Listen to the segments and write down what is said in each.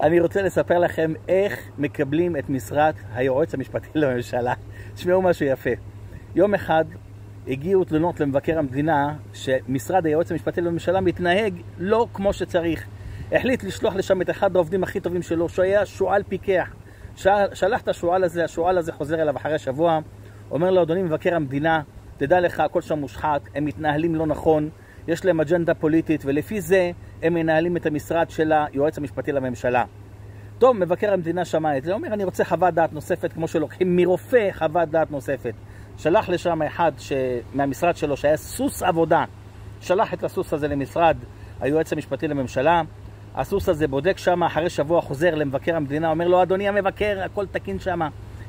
אני רוצה לספר לכם איך מקבלים את משרת היועץ המשפטי לממשלה. תשמעו משהו יפה. יום אחד הגיעו תלונות למבקר המדינה שמשרד היועץ המשפטי לממשלה מתנהג לא כמו שצריך. החליט לשלוח לשם את אחד העובדים הכי טובים שלו, שהיה שועל פיקח. שלח את השועל הזה חוזר אליו אחרי שבוע, אומר לו, אדוני מבקר המדינה, תדע לך, הכל שם מושחת, הם מתנהלים לא נכון, יש להם אג'נדה פוליטית, ולפי זה הם מנהלים את המשרד של היועץ המשפטי לממשלה. טוב, מבקר המדינה שמע את זה, אומר, אני רוצה חוות דעת נוספת, כמו שלוקחים מרופא חוות דעת נוספת. שלח לשם אחד מהמשרד שלו, שהיה סוס עבודה, שלח את הסוס הזה למשרד היועץ המשפטי לממשלה. הסוס הזה בודק שם, אחרי שבוע חוזר למבקר המדינה, אומר לו, אדוני המבקר, הכל תקין שם,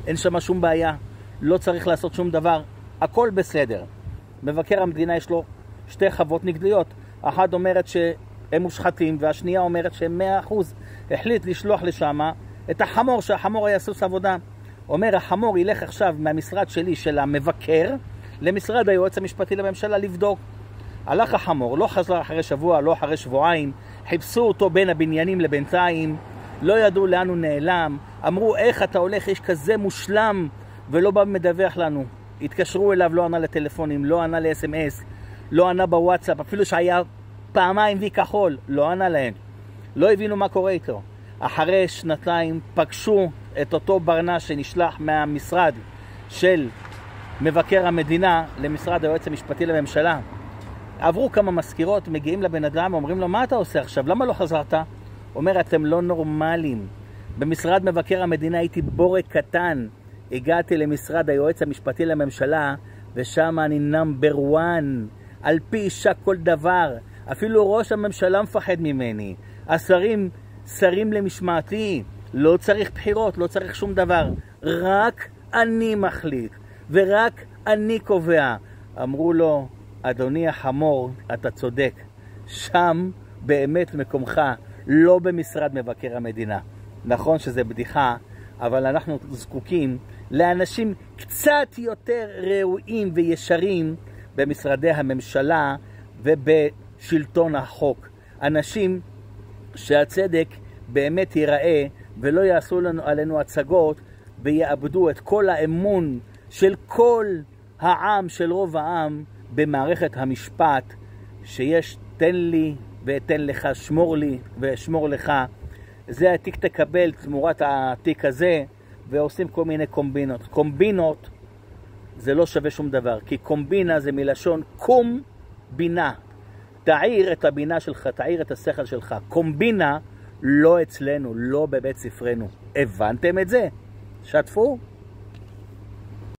אין שם שום בעיה, לא צריך לעשות שום דבר, הכל בסדר. מבקר המדינה יש לו שתי חוות נגדיות, אחת אומרת שהם מושחתים, והשנייה אומרת שהם 100%. החליט לשלוח לשם את החמור, שהחמור היה סוס עבודה. אומר, החמור ילך עכשיו מהמשרד שלי, של המבקר, למשרד היועץ המשפטי לממשלה לבדוק. הלך החמור, לא חזר אחרי שבוע, לא אחרי שבועיים, חיפשו אותו בין הבניינים לבינתיים, לא ידעו לאן הוא נעלם, אמרו, איך אתה הולך, יש כזה מושלם, ולא בא מדווח לנו. התקשרו אליו, לא ענה לטלפונים, לא ענה ל-SMS, לא ענה בוואטסאפ, אפילו שהיה פעמיים וי כחול, לא ענה להם. לא הבינו מה קורה איתו. אחרי שנתיים פגשו את אותו ברנש שנשלח מהמשרד של מבקר המדינה למשרד היועץ המשפטי לממשלה. עברו כמה מזכירות, מגיעים לבן אדם, אומרים לו, מה אתה עושה עכשיו? למה לא חזרת? אומר, אתם לא נורמלים. במשרד מבקר המדינה הייתי בורק קטן. הגעתי למשרד היועץ המשפטי לממשלה, ושם אני נאמבר 1. על פי אישה כל דבר. אפילו ראש הממשלה מפחד ממני. השרים, שרים למשמעתי. לא צריך בחירות, לא צריך שום דבר. רק אני מחליט, ורק אני קובע. אמרו לו, אדוני החמור, אתה צודק. שם באמת מקומך, לא במשרד מבקר המדינה. נכון שזה בדיחה, אבל אנחנו זקוקים לאנשים קצת יותר ראויים וישרים במשרדי הממשלה ובשלטון החוק. אנשים שהצדק באמת ייראה ולא יעשו עלינו הצגות ויאבדו את כל האמון של כל העם, של רוב העם, במערכת המשפט, שיש תן לי ואתן לך, שמור לי ואשמור לך. זה התיק תקבל תמורת התיק הזה, ועושים כל מיני קומבינות. קומבינות זה לא שווה שום דבר, כי קומבינה זה מלשון קום בינה. תעיר את הבינה שלך, תעיר את השכל שלך. קומבינה לא אצלנו, לא בבית ספרנו. הבנתם את זה? שתפו.